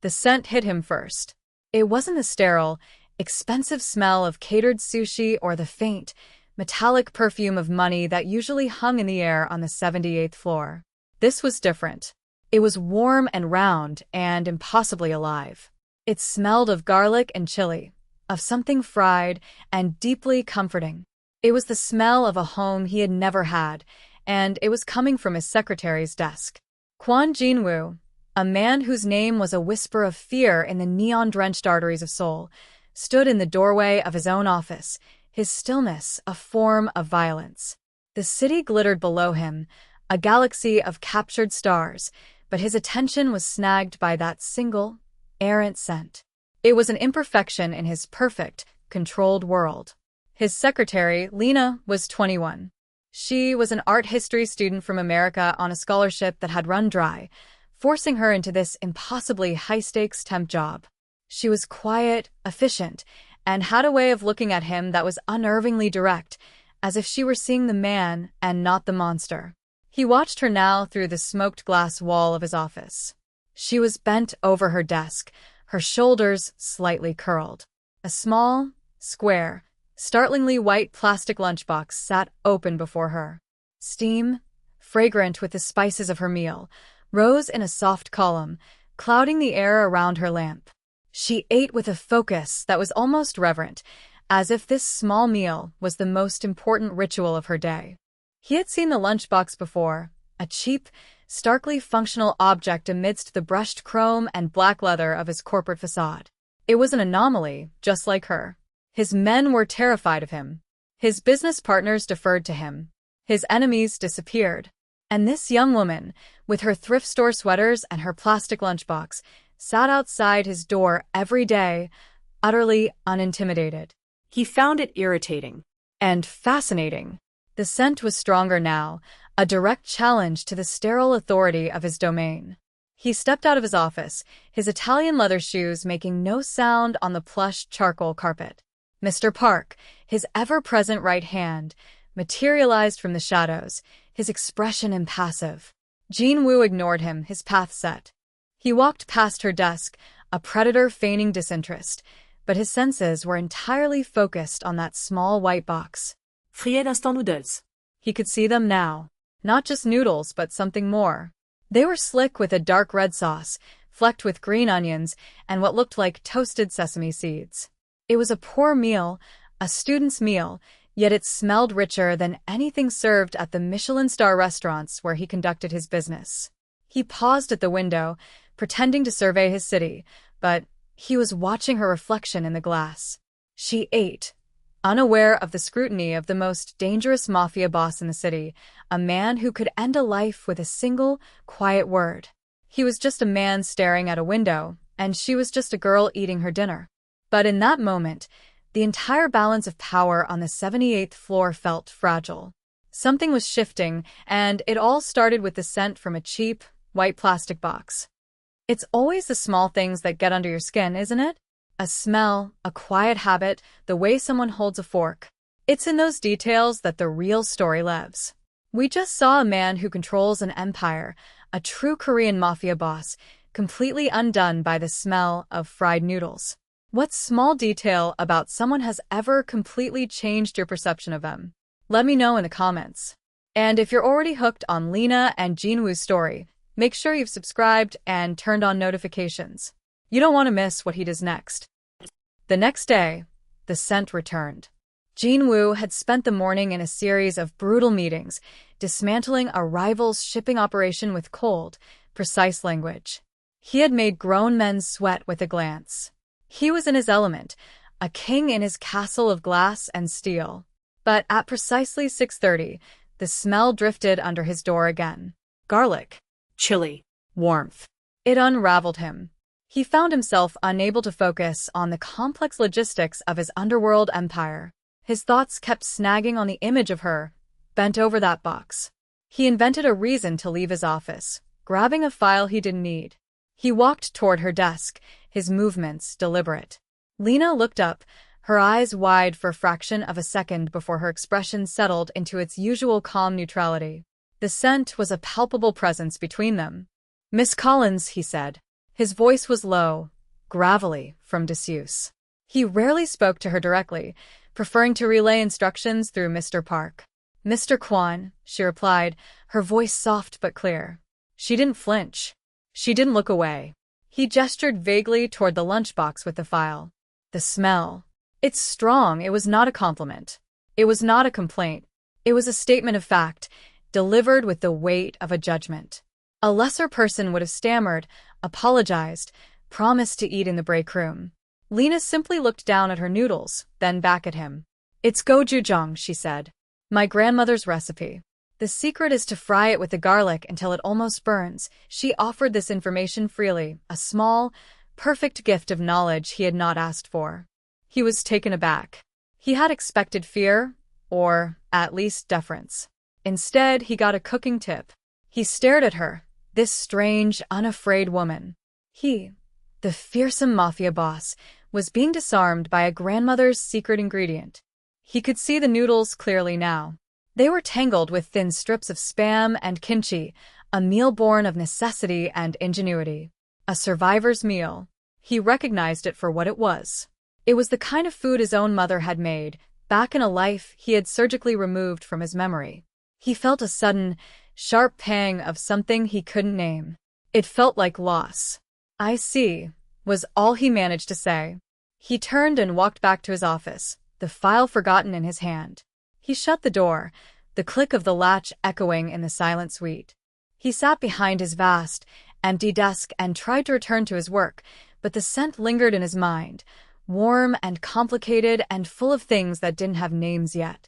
The scent hit him first. It wasn't the sterile, expensive smell of catered sushi or the faint, metallic perfume of money that usually hung in the air on the 78th floor. This was different. It was warm and round and impossibly alive. It smelled of garlic and chili, of something fried and deeply comforting. It was the smell of a home he had never had, and it was coming from his secretary's desk. Kwon Jinwoo, a man whose name was a whisper of fear in the neon-drenched arteries of Seoul, stood in the doorway of his own office, his stillness a form of violence. The city glittered below him, a galaxy of captured stars, but his attention was snagged by that single, errant scent. It was an imperfection in his perfect, controlled world. His secretary, Lena, was 21. She was an art history student from America on a scholarship that had run dry, forcing her into this impossibly high-stakes temp job. She was quiet, efficient, and had a way of looking at him that was unnervingly direct, as if she were seeing the man and not the monster. He watched her now through the smoked glass wall of his office. She was bent over her desk, her shoulders slightly curled. A small, square, startlingly white plastic lunchbox sat open before her. Steam, fragrant with the spices of her meal, rose in a soft column, clouding the air around her lamp. She ate with a focus that was almost reverent, as if this small meal was the most important ritual of her day. He had seen the lunchbox before, a cheap, starkly functional object amidst the brushed chrome and black leather of his corporate facade. It was an anomaly, just like her. His men were terrified of him. His business partners deferred to him. His enemies disappeared. And this young woman, with her thrift store sweaters and her plastic lunchbox, sat outside his door every day, utterly unintimidated. He found it irritating. And fascinating. The scent was stronger now, a direct challenge to the sterile authority of his domain. He stepped out of his office, his Italian leather shoes making no sound on the plush charcoal carpet. Mr. Park, his ever-present right hand, materialized from the shadows, his expression impassive. Jinwoo ignored him, his path set. He walked past her desk, a predator feigning disinterest, but his senses were entirely focused on that small white box. Fried instant noodles. He could see them now. Not just noodles, but something more. They were slick with a dark red sauce, flecked with green onions, and what looked like toasted sesame seeds. It was a poor meal, a student's meal, yet it smelled richer than anything served at the Michelin star restaurants where he conducted his business. He paused at the window, pretending to survey his city, but he was watching her reflection in the glass. She ate, unaware of the scrutiny of the most dangerous mafia boss in the city, a man who could end a life with a single, quiet word. He was just a man staring at a window, and she was just a girl eating her dinner. But in that moment, the entire balance of power on the 78th floor felt fragile. Something was shifting, and it all started with the scent from a cheap, white plastic box. It's always the small things that get under your skin, isn't it? A smell, a quiet habit, the way someone holds a fork. It's in those details that the real story lives. We just saw a man who controls an empire, a true Korean mafia boss, completely undone by the smell of fried noodles. What small detail about someone has ever completely changed your perception of them? Let me know in the comments. And if you're already hooked on Lena and Jinwoo's story, make sure you've subscribed and turned on notifications. You don't want to miss what he does next. The next day, the scent returned. Jinwoo had spent the morning in a series of brutal meetings, dismantling a rival's shipping operation with cold, precise language. He had made grown men sweat with a glance. He was in his element, a king in his castle of glass and steel. But at precisely 6:30, the smell drifted under his door again. Garlic. Chili. Warmth. It unraveled him. He found himself unable to focus on the complex logistics of his underworld empire. His thoughts kept snagging on the image of her, bent over that box. He invented a reason to leave his office, grabbing a file he didn't need. He walked toward her desk, his movements deliberate. Lena looked up, her eyes wide for a fraction of a second before her expression settled into its usual calm neutrality. The scent was a palpable presence between them. "Miss Collins," he said. His voice was low, gravelly, from disuse. He rarely spoke to her directly, preferring to relay instructions through Mr. Park. "Mr. Kwan," she replied, her voice soft but clear. She didn't flinch. She didn't look away. He gestured vaguely toward the lunchbox with the file. The smell. It's strong. It was not a compliment. It was not a complaint. It was a statement of fact, delivered with the weight of a judgment. A lesser person would have stammered, apologized, promised to eat in the break room. Lena simply looked down at her noodles, then back at him. "It's gochujang," she said. "My grandmother's recipe. The secret is to fry it with the garlic until it almost burns." She offered this information freely, a small, perfect gift of knowledge he had not asked for. He was taken aback. He had expected fear, or, at least, deference. Instead, he got a cooking tip. He stared at her, this strange, unafraid woman. He, the fearsome mafia boss, was being disarmed by a grandmother's secret ingredient. He could see the noodles clearly now. They were tangled with thin strips of spam and kimchi, a meal born of necessity and ingenuity. A survivor's meal. He recognized it for what it was. It was the kind of food his own mother had made, back in a life he had surgically removed from his memory. He felt a sudden, sharp pang of something he couldn't name. It felt like loss. "I see," was all he managed to say. He turned and walked back to his office, the file forgotten in his hand. He shut the door, the click of the latch echoing in the silent suite. He sat behind his vast, empty desk and tried to return to his work, but the scent lingered in his mind, warm and complicated and full of things that didn't have names yet.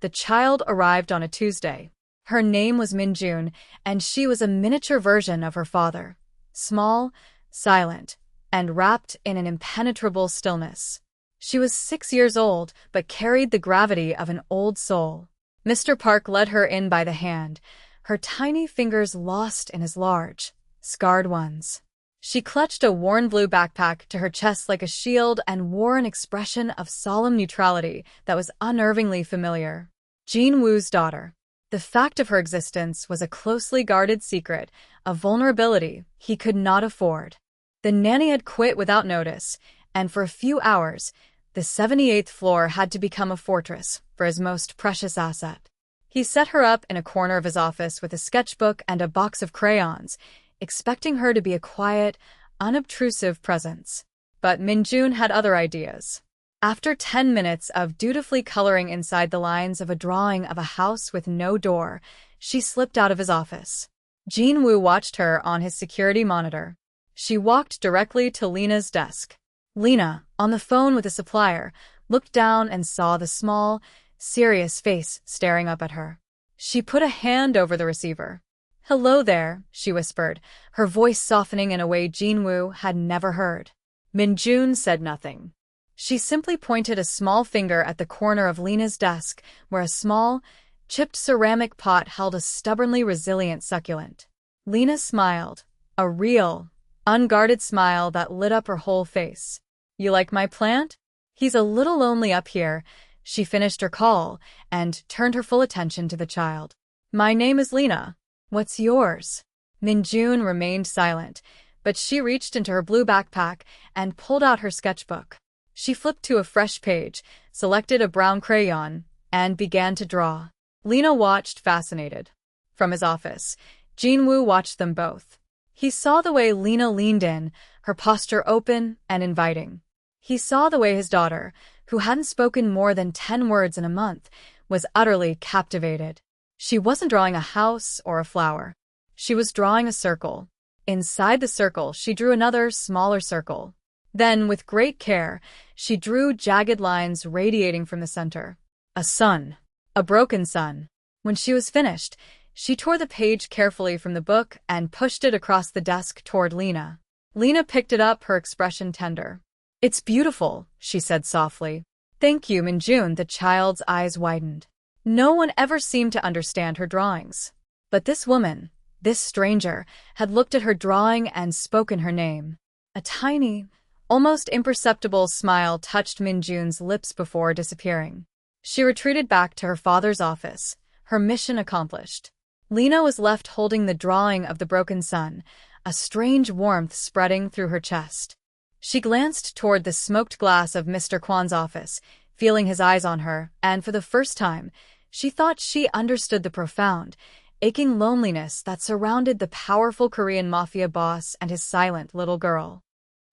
The child arrived on a Tuesday. Her name was Minjun, and she was a miniature version of her father. Small, silent, and wrapped in an impenetrable stillness. She was 6 years old, but carried the gravity of an old soul. Mr. Park led her in by the hand, her tiny fingers lost in his large, scarred ones. She clutched a worn blue backpack to her chest like a shield and wore an expression of solemn neutrality that was unnervingly familiar. Jean Woo's daughter. The fact of her existence was a closely guarded secret, a vulnerability he could not afford. The nanny had quit without notice, and for a few hours, the 78th floor had to become a fortress for his most precious asset. He set her up in a corner of his office with a sketchbook and a box of crayons, expecting her to be a quiet, unobtrusive presence. But Minjun had other ideas. After 10 minutes of dutifully coloring inside the lines of a drawing of a house with no door, she slipped out of his office. Jean Woo watched her on his security monitor. She walked directly to Lena's desk. Lena, on the phone with a supplier, looked down and saw the small, serious face staring up at her. She put a hand over the receiver. "Hello there," she whispered, her voice softening in a way Jean Woo had never heard. Minjun said nothing. She simply pointed a small finger at the corner of Lena's desk, where a small, chipped ceramic pot held a stubbornly resilient succulent. Lena smiled, a real, unguarded smile that lit up her whole face. "You like my plant? He's a little lonely up here." She finished her call and turned her full attention to the child. "My name is Lena. What's yours?" Minjun remained silent, but she reached into her blue backpack and pulled out her sketchbook. She flipped to a fresh page, selected a brown crayon, and began to draw. Lena watched, fascinated. From his office, Jean Woo watched them both. He saw the way Lena leaned in, her posture open and inviting. He saw the way his daughter, who hadn't spoken more than 10 words in a month, was utterly captivated. She wasn't drawing a house or a flower. She was drawing a circle. Inside the circle, she drew another, smaller circle. Then, with great care, she drew jagged lines radiating from the center. A sun. A broken sun. When she was finished, she tore the page carefully from the book and pushed it across the desk toward Lena. Lena picked it up, her expression tender. "It's beautiful," she said softly. "Thank you, Minjun." The child's eyes widened. No one ever seemed to understand her drawings. But this woman, this stranger, had looked at her drawing and spoken her name. A tiny, almost imperceptible smile touched Minjun's lips before disappearing. She retreated back to her father's office, her mission accomplished. Lena was left holding the drawing of the broken sun, a strange warmth spreading through her chest. She glanced toward the smoked glass of Mr. Kwan's office, feeling his eyes on her, and for the first time, she thought she understood the profound, aching loneliness that surrounded the powerful Korean Mafia boss and his silent little girl.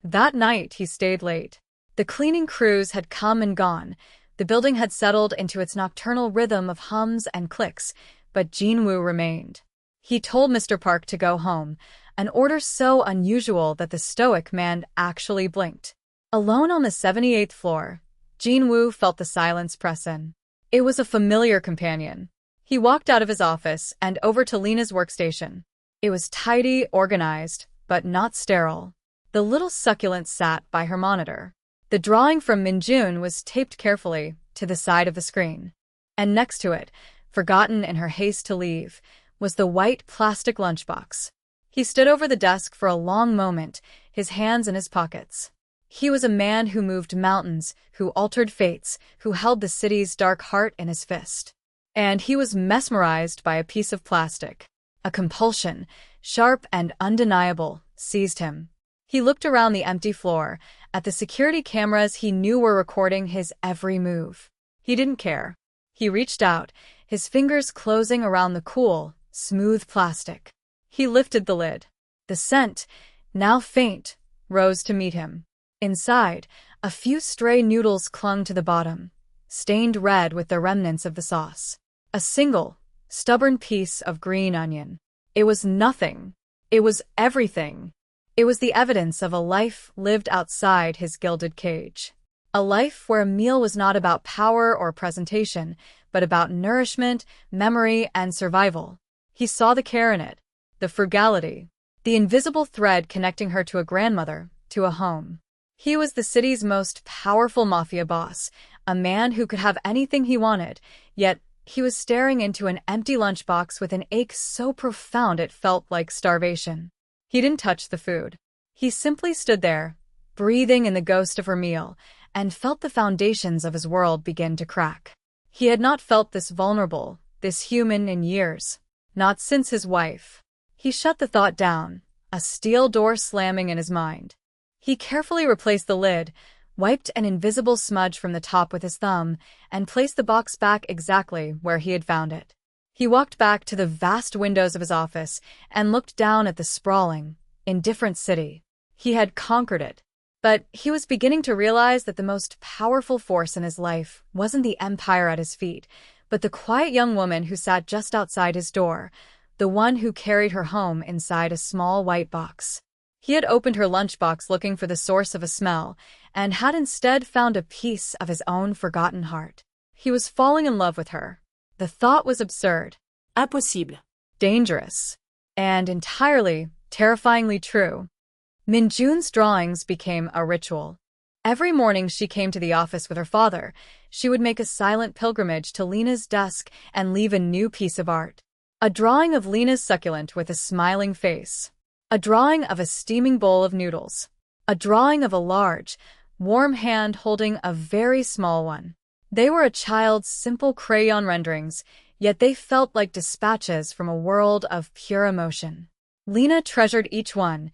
That night, he stayed late. The cleaning crews had come and gone. The building had settled into its nocturnal rhythm of hums and clicks, but Jin-woo remained. He told Mr. Park to go home, an order so unusual that the stoic man actually blinked. Alone on the 78th floor, Jin-woo felt the silence press in. It was a familiar companion. He walked out of his office and over to Lena's workstation. It was tidy, organized, but not sterile. The little succulent sat by her monitor. The drawing from Minjun was taped carefully to the side of the screen. And next to it, forgotten in her haste to leave, was the white plastic lunchbox. He stood over the desk for a long moment, his hands in his pockets. He was a man who moved mountains, who altered fates, who held the city's dark heart in his fist. And he was mesmerized by a piece of plastic. A compulsion, sharp and undeniable, seized him. He looked around the empty floor, at the security cameras he knew were recording his every move. He didn't care. He reached out, his fingers closing around the cool, smooth plastic. He lifted the lid. The scent, now faint, rose to meet him. Inside, a few stray noodles clung to the bottom, stained red with the remnants of the sauce. A single, stubborn piece of green onion. It was nothing. It was everything. It was the evidence of a life lived outside his gilded cage. A life where a meal was not about power or presentation, but about nourishment, memory, and survival. He saw the care in it, the frugality, the invisible thread connecting her to a grandmother, to a home. He was the city's most powerful mafia boss, a man who could have anything he wanted, yet he was staring into an empty lunchbox with an ache so profound it felt like starvation. He didn't touch the food. He simply stood there, breathing in the ghost of her meal, and felt the foundations of his world begin to crack. He had not felt this vulnerable, this human in years. Not since his wife. He shut the thought down, a steel door slamming in his mind. He carefully replaced the lid, wiped an invisible smudge from the top with his thumb, and placed the box back exactly where he had found it. He walked back to the vast windows of his office and looked down at the sprawling, indifferent city. He had conquered it. But he was beginning to realize that the most powerful force in his life wasn't the empire at his feet, but the quiet young woman who sat just outside his door, the one who carried her home inside a small white box. He had opened her lunchbox looking for the source of a smell, and had instead found a piece of his own forgotten heart. He was falling in love with her. The thought was absurd. Impossible. Dangerous. And entirely, terrifyingly true. Minjun's drawings became a ritual. Every morning she came to the office with her father. She would make a silent pilgrimage to Lena's desk and leave a new piece of art. A drawing of Lena's succulent with a smiling face. A drawing of a steaming bowl of noodles. A drawing of a large, warm hand holding a very small one. They were a child's simple crayon renderings, yet they felt like dispatches from a world of pure emotion. Lena treasured each one,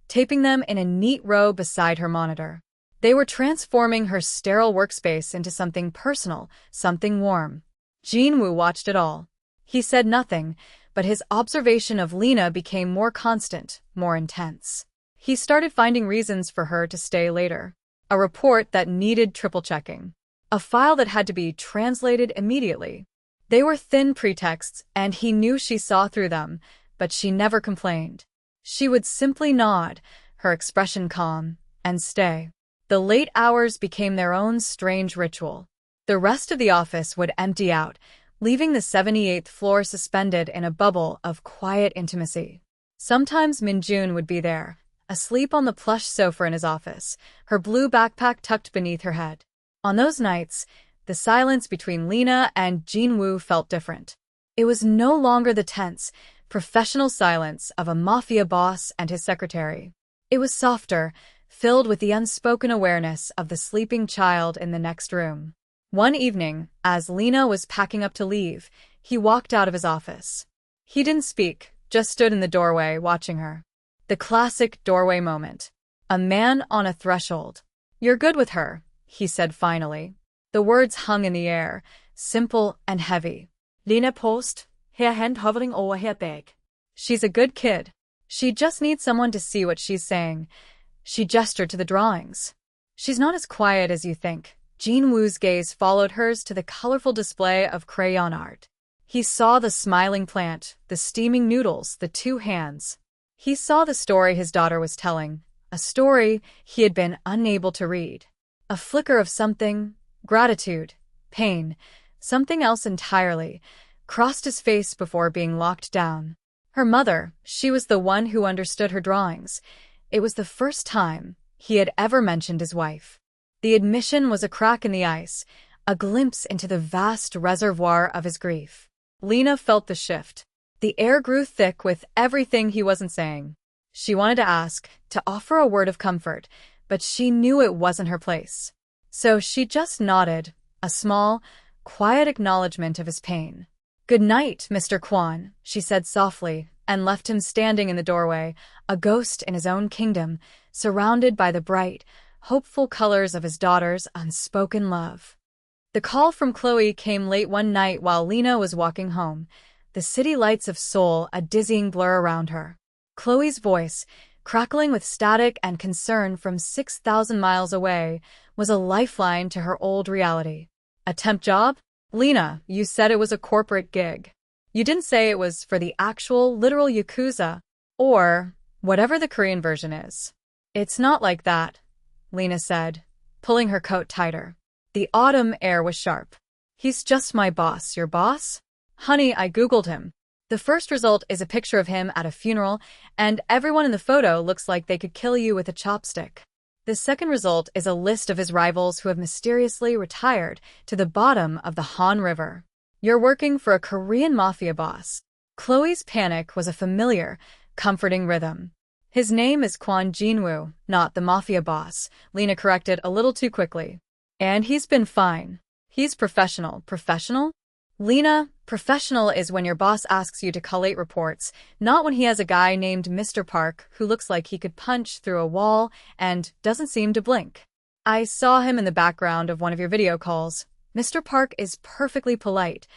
taping them in a neat row beside her monitor. They were transforming her sterile workspace into something personal, something warm. Jin-woo watched it all. He said nothing, but his observation of Lena became more constant, more intense. He started finding reasons for her to stay later. A report that needed triple-checking. A file that had to be translated immediately. They were thin pretexts, and he knew she saw through them, but she never complained. She would simply nod, her expression calm, and stay. The late hours became their own strange ritual. The rest of the office would empty out, leaving the 78th floor suspended in a bubble of quiet intimacy. Sometimes Minjun would be there, asleep on the plush sofa in his office, her blue backpack tucked beneath her head. On those nights, the silence between Lena and Jin-woo felt different. It was no longer the tense, professional silence of a mafia boss and his secretary. It was softer, filled with the unspoken awareness of the sleeping child in the next room. One evening, as Lena was packing up to leave, he walked out of his office. He didn't speak, just stood in the doorway watching her. The classic doorway moment. A man on a threshold. "You're good with her," he said finally. The words hung in the air, simple and heavy. Lena post, her hand hovering over her bag. "She's a good kid. She just needs someone to see what she's saying." She gestured to the drawings. "She's not as quiet as you think." Jinwoo's gaze followed hers to the colorful display of crayon art. He saw the smiling plant, the steaming noodles, the two hands. He saw the story his daughter was telling, a story he had been unable to read. A flicker of something, gratitude, pain, something else entirely, crossed his face before being locked down. Her mother, she was the one who understood her drawings. It was the first time he had ever mentioned his wife. The admission was a crack in the ice, a glimpse into the vast reservoir of his grief. Lena felt the shift. The air grew thick with everything he wasn't saying. She wanted to ask, to offer a word of comfort, but she knew it wasn't her place. So she just nodded, a small, quiet acknowledgement of his pain. "Good night, Mr. Kwon," she said softly, and left him standing in the doorway, a ghost in his own kingdom, surrounded by the bright, hopeful colors of his daughter's unspoken love. The call from Chloe came late one night while Lena was walking home, the city lights of Seoul a dizzying blur around her. Chloe's voice, crackling with static and concern from 6,000 miles away, was a lifeline to her old reality. "A temp job? Lena, you said it was a corporate gig. You didn't say it was for the actual, literal Yakuza, or whatever the Korean version is." "It's not like that," Lena said, pulling her coat tighter. The autumn air was sharp. "He's just my boss." "Your boss?" "Honey, I Googled him. The first result is a picture of him at a funeral, and everyone in the photo looks like they could kill you with a chopstick. The second result is a list of his rivals who have mysteriously retired to the bottom of the Han River. You're working for a Korean Mafia boss." Chloe's panic was a familiar, comforting rhythm. "His name is Kwon Jinwoo, not the Mafia boss," Lena corrected a little too quickly. "And he's been fine. He's professional." "Professional?" "Lena, professional is when your boss asks you to collate reports, not when he has a guy named Mr. Park who looks like he could punch through a wall and doesn't seem to blink. I saw him in the background of one of your video calls. Mr. Park is perfectly polite,"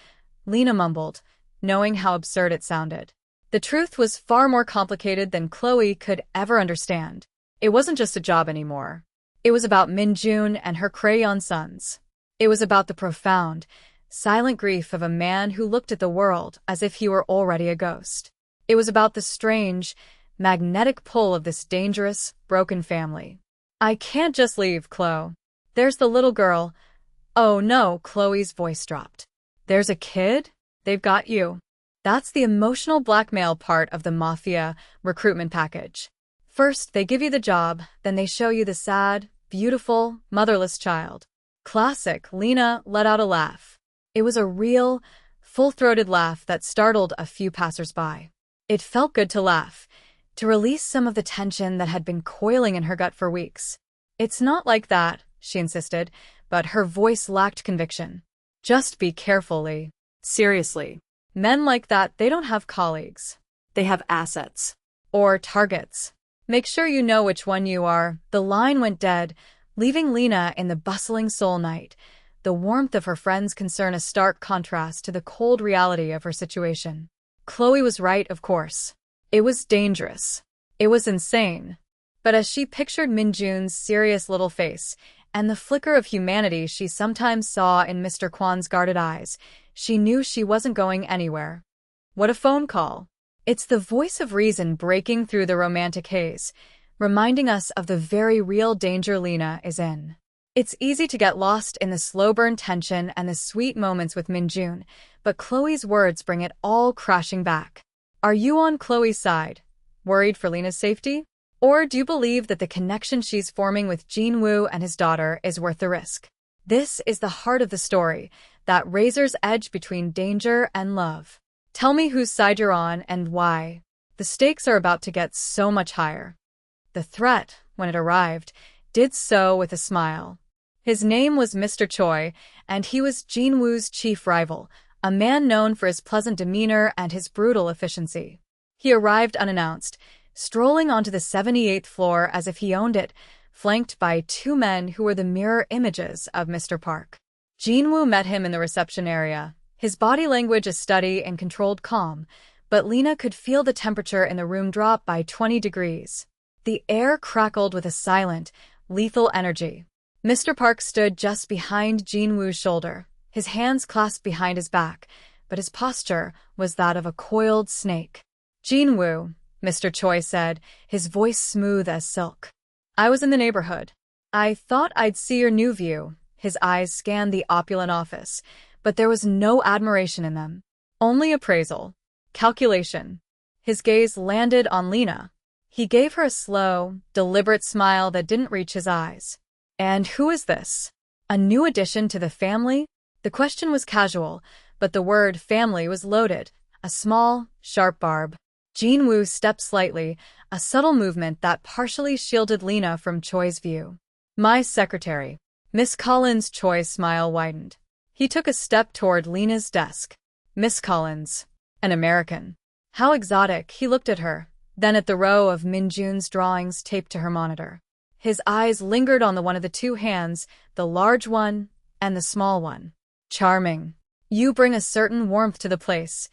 Lena mumbled, knowing how absurd it sounded. The truth was far more complicated than Chloe could ever understand. It wasn't just a job anymore. It was about Minjun and her crayon sons. It was about the profound, silent grief of a man who looked at the world as if he were already a ghost. It was about the strange, magnetic pull of this dangerous, broken family. "I can't just leave, Chloe. There's the little girl." "Oh no," Chloe's voice dropped. "There's a kid? They've got you." That's the emotional blackmail part of the Mafia recruitment package. First, they give you the job, then they show you the sad, beautiful, motherless child. Classic. Lena let out a laugh. It was a real, full-throated laugh that startled a few passersby. It felt good to laugh, to release some of the tension that had been coiling in her gut for weeks. "It's not like that," she insisted, but her voice lacked conviction. "Just be careful, Lee. Seriously. Men like that, they don't have colleagues. They have assets. Or targets. Make sure you know which one you are." The line went dead, leaving Lena in the bustling Seoul night, the warmth of her friend's concern a stark contrast to the cold reality of her situation. Chloe was right, of course. It was dangerous. It was insane. But as she pictured Minjun's serious little face, and the flicker of humanity she sometimes saw in Mr. Kwon's guarded eyes, she knew she wasn't going anywhere. What a phone call. It's the voice of reason breaking through the romantic haze, reminding us of the very real danger Lena is in. It's easy to get lost in the slow-burn tension and the sweet moments with Minjun, but Chloe's words bring it all crashing back. Are you on Chloe's side, worried for Lena's safety? Or do you believe that the connection she's forming with Jinwoo and his daughter is worth the risk? This is the heart of the story, that razor's edge between danger and love. Tell me whose side you're on and why. The stakes are about to get so much higher. The threat, when it arrived, did so with a smile. His name was Mr. Choi, and he was Jinwoo's chief rival, a man known for his pleasant demeanor and his brutal efficiency. He arrived unannounced, strolling onto the 78th floor as if he owned it, flanked by two men who were the mirror images of Mr. Park. Jin-woo met him in the reception area, his body language a steady and controlled calm, but Lena could feel the temperature in the room drop by 20 degrees. The air crackled with a silent, lethal energy. Mr. Park stood just behind Jin-woo's shoulder, his hands clasped behind his back, but his posture was that of a coiled snake. "Jin-woo," Mr. Choi said, his voice smooth as silk. "I was in the neighborhood. I thought I'd see your new view." His eyes scanned the opulent office, but there was no admiration in them. Only appraisal. Calculation. His gaze landed on Lena. He gave her a slow, deliberate smile that didn't reach his eyes. "And who is this? A new addition to the family?" The question was casual, but the word family was loaded, a small, sharp barb. Jin-woo stepped slightly, a subtle movement that partially shielded Lena from Choi's view. "My secretary." Miss Collins. Choi's smile widened. He took a step toward Lena's desk. "Miss Collins. An American." How exotic. He looked at her, then at the row of Minjun's drawings taped to her monitor. His eyes lingered on the one of the two hands, the large one and the small one. "Charming. You bring a certain warmth to the place."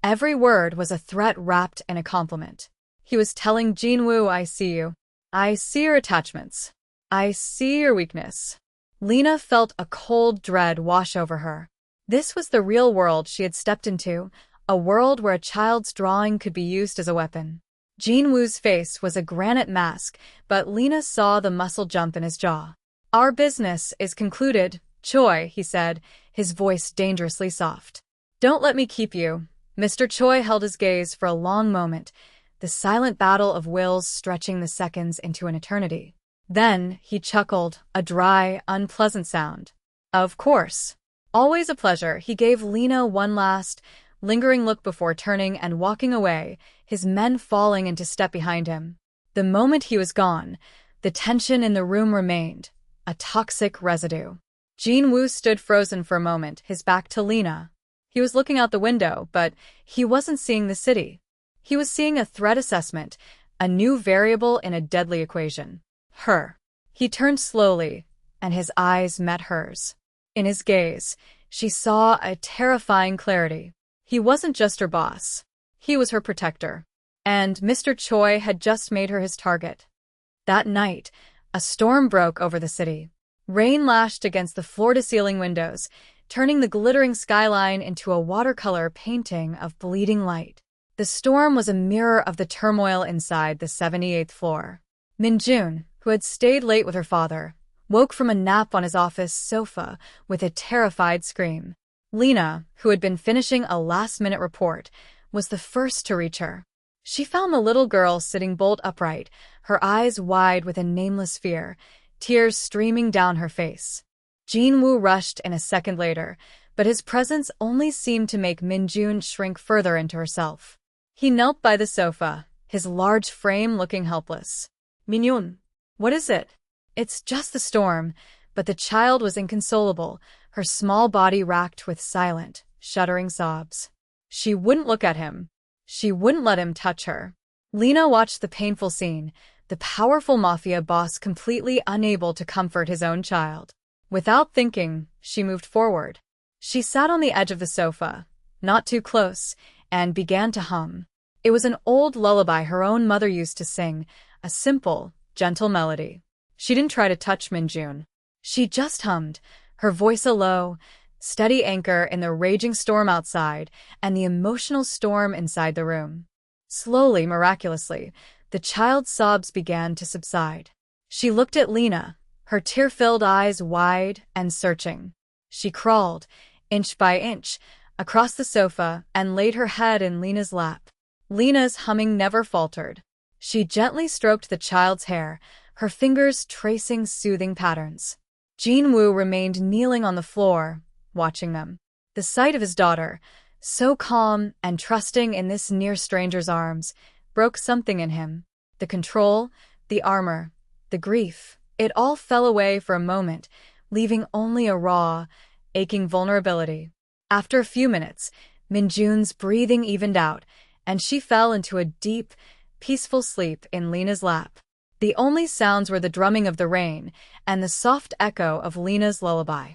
Every word was a threat wrapped in a compliment. He was telling Jin-woo, "I see you. I see your attachments. I see your weakness." Lena felt a cold dread wash over her. This was the real world she had stepped into, a world where a child's drawing could be used as a weapon. Jin-woo's face was a granite mask, but Lena saw the muscle jump in his jaw. "Our business is concluded, Choi," he said, his voice dangerously soft. "Don't let me keep you." Mr. Choi held his gaze for a long moment, the silent battle of wills stretching the seconds into an eternity. Then he chuckled, a dry, unpleasant sound. "Of course. Always a pleasure." He gave Lena one last, lingering look before turning and walking away, his men falling into step behind him. The moment he was gone, the tension in the room remained, a toxic residue. Jin-woo stood frozen for a moment, his back to Lena. He was looking out the window, but he wasn't seeing the city. He was seeing a threat assessment, a new variable in a deadly equation. Her. He turned slowly, and his eyes met hers. In his gaze, she saw a terrifying clarity. He wasn't just her boss. He was her protector. And Mr. Choi had just made her his target. That night, a storm broke over the city. Rain lashed against the floor-to-ceiling windows, turning the glittering skyline into a watercolor painting of bleeding light. The storm was a mirror of the turmoil inside the 78th floor. Minjun, who had stayed late with her father, woke from a nap on his office sofa with a terrified scream. Lena, who had been finishing a last-minute report, was the first to reach her. She found the little girl sitting bolt upright, her eyes wide with a nameless fear, tears streaming down her face. Jin-woo rushed in a second later, but his presence only seemed to make Minjun shrink further into herself. He knelt by the sofa, his large frame looking helpless. "Minjun, what is it?" "It's just the storm," but the child was inconsolable, her small body racked with silent, shuddering sobs. She wouldn't look at him. She wouldn't let him touch her. Lena watched the painful scene, the powerful Mafia boss completely unable to comfort his own child. Without thinking, she moved forward. She sat on the edge of the sofa, not too close, and began to hum. It was an old lullaby her own mother used to sing, a simple, gentle melody. She didn't try to touch Minjun. She just hummed, her voice a low, steady anchor in the raging storm outside and the emotional storm inside the room. Slowly, miraculously, the child's sobs began to subside. She looked at Lena, her tear-filled eyes wide and searching. She crawled, inch by inch, across the sofa and laid her head in Lena's lap. Lena's humming never faltered. She gently stroked the child's hair, her fingers tracing soothing patterns. Jin-woo remained kneeling on the floor, watching them. The sight of his daughter, so calm and trusting in this near stranger's arms, broke something in him. The control, the armor, the grief, it all fell away for a moment, leaving only a raw, aching vulnerability. After a few minutes, Minjun's breathing evened out, and she fell into a deep, peaceful sleep in Lena's lap. The only sounds were the drumming of the rain and the soft echo of Lena's lullaby.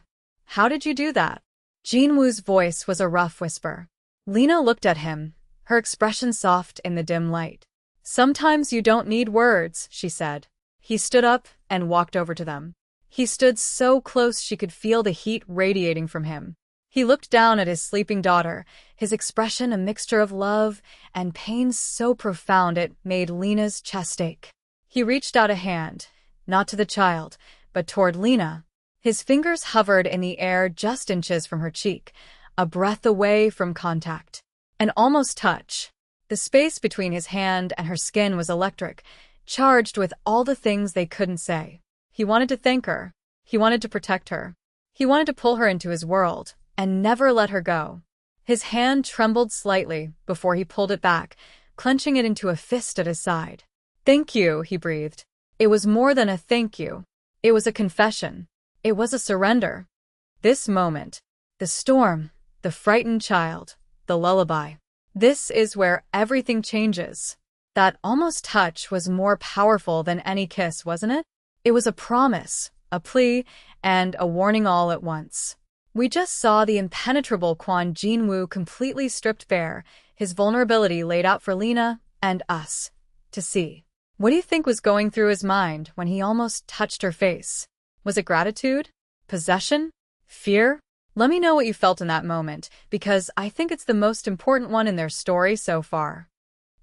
"How did you do that?" Jinwoo's voice was a rough whisper. Lena looked at him, her expression soft in the dim light. "Sometimes you don't need words," she said. He stood up and walked over to them. He stood so close she could feel the heat radiating from him. He looked down at his sleeping daughter, his expression a mixture of love and pain so profound it made Lena's chest ache. He reached out a hand, not to the child, but toward Lena. His fingers hovered in the air just inches from her cheek, a breath away from contact. An almost touch. The space between his hand and her skin was electric, charged with all the things they couldn't say. He wanted to thank her. He wanted to protect her. He wanted to pull her into his world and never let her go. His hand trembled slightly before he pulled it back, clenching it into a fist at his side. "Thank you," he breathed. It was more than a thank you. It was a confession. It was a surrender. This moment, the storm, the frightened child, the lullaby. This is where everything changes. That almost touch was more powerful than any kiss, wasn't it? It was a promise, a plea, and a warning all at once. We just saw the impenetrable Kwon Jinwoo completely stripped bare, his vulnerability laid out for Lena and us to see. What do you think was going through his mind when he almost touched her face? Was it gratitude? Possession? Fear? Let me know what you felt in that moment, because I think it's the most important one in their story so far.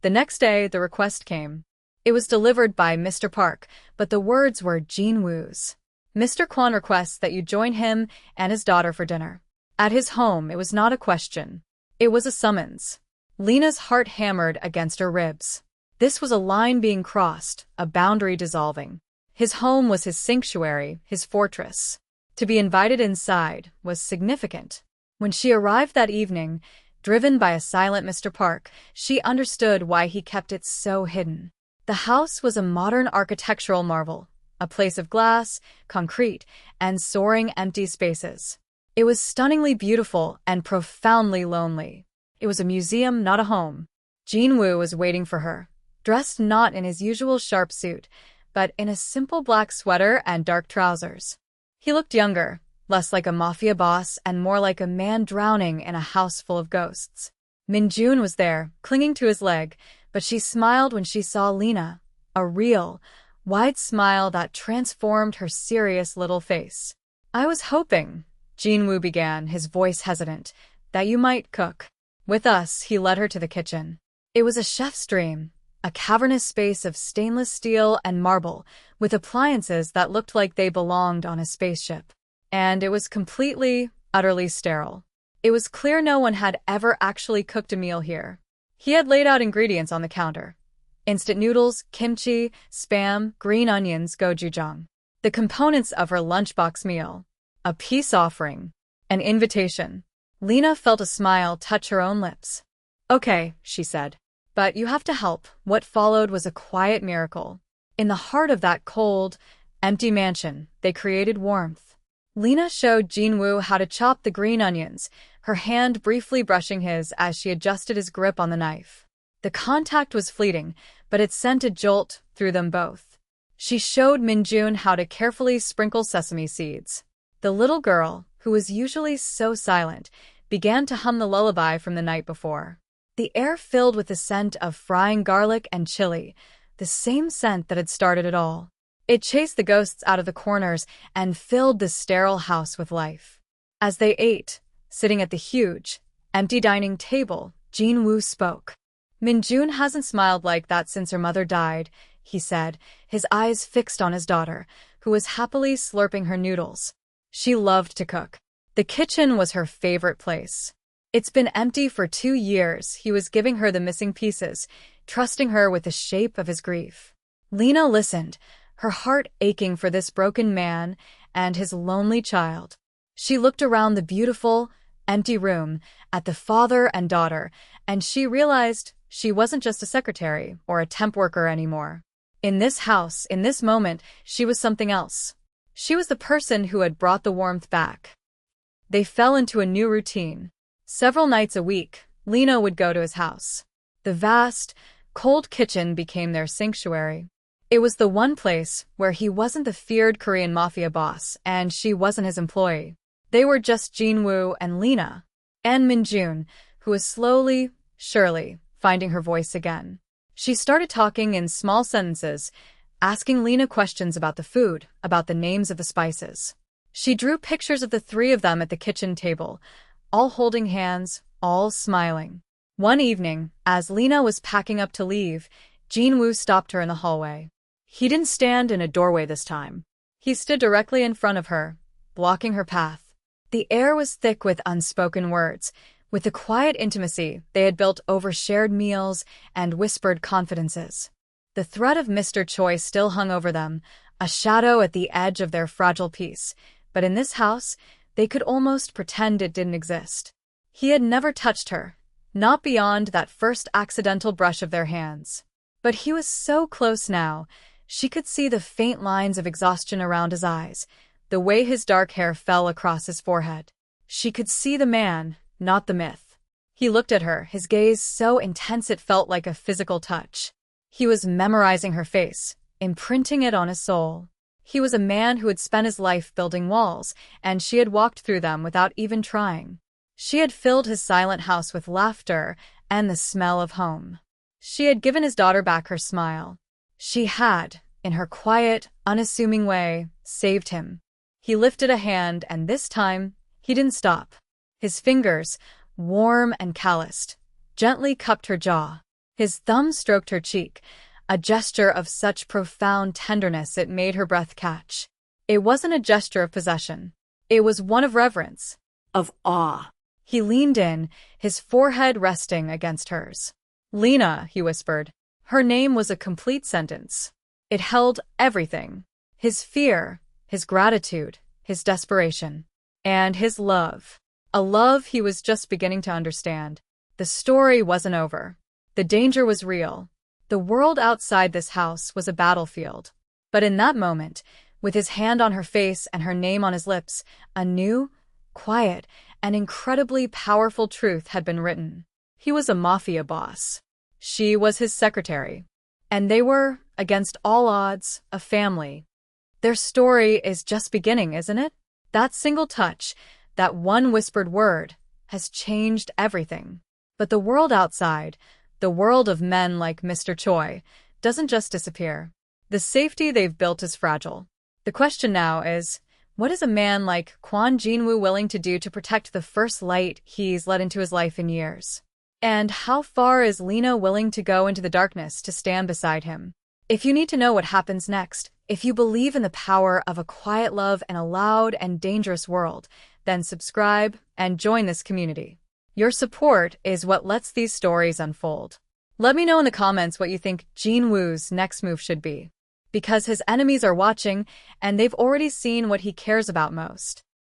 The next day, the request came. It was delivered by Mr. Park, but the words were Jinwoo's. "Mr. Kwon requests that you join him and his daughter for dinner." At his home, it was not a question. It was a summons. Lena's heart hammered against her ribs. This was a line being crossed, a boundary dissolving. His home was his sanctuary, his fortress. To be invited inside was significant. When she arrived that evening, driven by a silent Mr. Park, she understood why he kept it so hidden. The house was a modern architectural marvel, a place of glass, concrete, and soaring empty spaces. It was stunningly beautiful and profoundly lonely. It was a museum, not a home. Jinwoo was waiting for her, dressed not in his usual sharp suit, but in a simple black sweater and dark trousers. He looked younger, less like a mafia boss and more like a man drowning in a house full of ghosts. Minjun was there, clinging to his leg, but she smiled when she saw Lena, a real, wide smile that transformed her serious little face. "I was hoping," Jinwoo began, his voice hesitant, "that you might cook." With us, he led her to the kitchen. It was a chef's dream, a cavernous space of stainless steel and marble, with appliances that looked like they belonged on a spaceship. And it was completely, utterly sterile. It was clear no one had ever actually cooked a meal here. He had laid out ingredients on the counter. Instant noodles, kimchi, spam, green onions, gochujang. The components of her lunchbox meal. A peace offering. An invitation. Lena felt a smile touch her own lips. "Okay," she said. "But you have to help." What followed was a quiet miracle. In the heart of that cold, empty mansion, they created warmth. Lena showed Jinwoo how to chop the green onions, her hand briefly brushing his as she adjusted his grip on the knife. The contact was fleeting, but it sent a jolt through them both. She showed Minjun how to carefully sprinkle sesame seeds. The little girl, who was usually so silent, began to hum the lullaby from the night before. The air filled with the scent of frying garlic and chili, the same scent that had started it all. It chased the ghosts out of the corners and filled the sterile house with life. As they ate, sitting at the huge, empty dining table, Jinwoo spoke. "Minjun hasn't smiled like that since her mother died," he said, his eyes fixed on his daughter, who was happily slurping her noodles. She loved to cook. The kitchen was her favorite place. It's been empty for 2 years. He was giving her the missing pieces, trusting her with the shape of his grief. Lena listened, her heart aching for this broken man and his lonely child. She looked around the beautiful, empty room, at the father and daughter, and she realized she wasn't just a secretary or a temp worker anymore. In this house, in this moment, she was something else. She was the person who had brought the warmth back. They fell into a new routine. Several nights a week, Lena would go to his house. The vast, Cold kitchen became their sanctuary. It was the one place where he wasn't the feared Korean Mafia boss and she wasn't his employee. They were just Jinwoo and Lena. And Minjun, who was slowly, surely, finding her voice again. She started talking in small sentences, asking Lena questions about the food, about the names of the spices. She drew pictures of the three of them at the kitchen table, all holding hands, all smiling. One evening, as Lena was packing up to leave, Jinwoo stopped her in the hallway. He didn't stand in a doorway this time. He stood directly in front of her, blocking her path. The air was thick with unspoken words, with the quiet intimacy they had built over shared meals and whispered confidences. The threat of Mr. Choi still hung over them, a shadow at the edge of their fragile peace, but in this house, they could almost pretend it didn't exist. He had never touched her, not beyond that first accidental brush of their hands. But he was so close now, she could see the faint lines of exhaustion around his eyes, the way his dark hair fell across his forehead. She could see the man, not the myth. He looked at her, his gaze so intense it felt like a physical touch. He was memorizing her face, imprinting it on his soul. He was a man who had spent his life building walls, and she had walked through them without even trying. She had filled his silent house with laughter and the smell of home. She had given his daughter back her smile. She had, in her quiet, unassuming way, saved him. He lifted a hand, and this time, he didn't stop. His fingers, warm and calloused, gently cupped her jaw. His thumb stroked her cheek, a gesture of such profound tenderness it made her breath catch. It wasn't a gesture of possession. It was one of reverence, of awe. He leaned in, his forehead resting against hers. "Lena," he whispered. Her name was a complete sentence. It held everything. His fear, his gratitude, his desperation, and his love. A love he was just beginning to understand. The story wasn't over. The danger was real. The world outside this house was a battlefield. But in that moment, with his hand on her face and her name on his lips, a new, quiet, and incredibly powerful truth had been written. He was a mafia boss. She was his secretary. And they were, against all odds, a family. Their story is just beginning, isn't it? That single touch, that one whispered word, has changed everything. But the world outside, the world of men like Mr. Choi, doesn't just disappear. The safety they've built is fragile. The question now is, what is a man like Kwon Jinwoo willing to do to protect the first light he's let into his life in years? And how far is Lena willing to go into the darkness to stand beside him? If you need to know what happens next, if you believe in the power of a quiet love in a loud and dangerous world, then subscribe and join this community. Your support is what lets these stories unfold. Let me know in the comments what you think Jinwoo's next move should be. Because his enemies are watching, and they've already seen what he cares about most.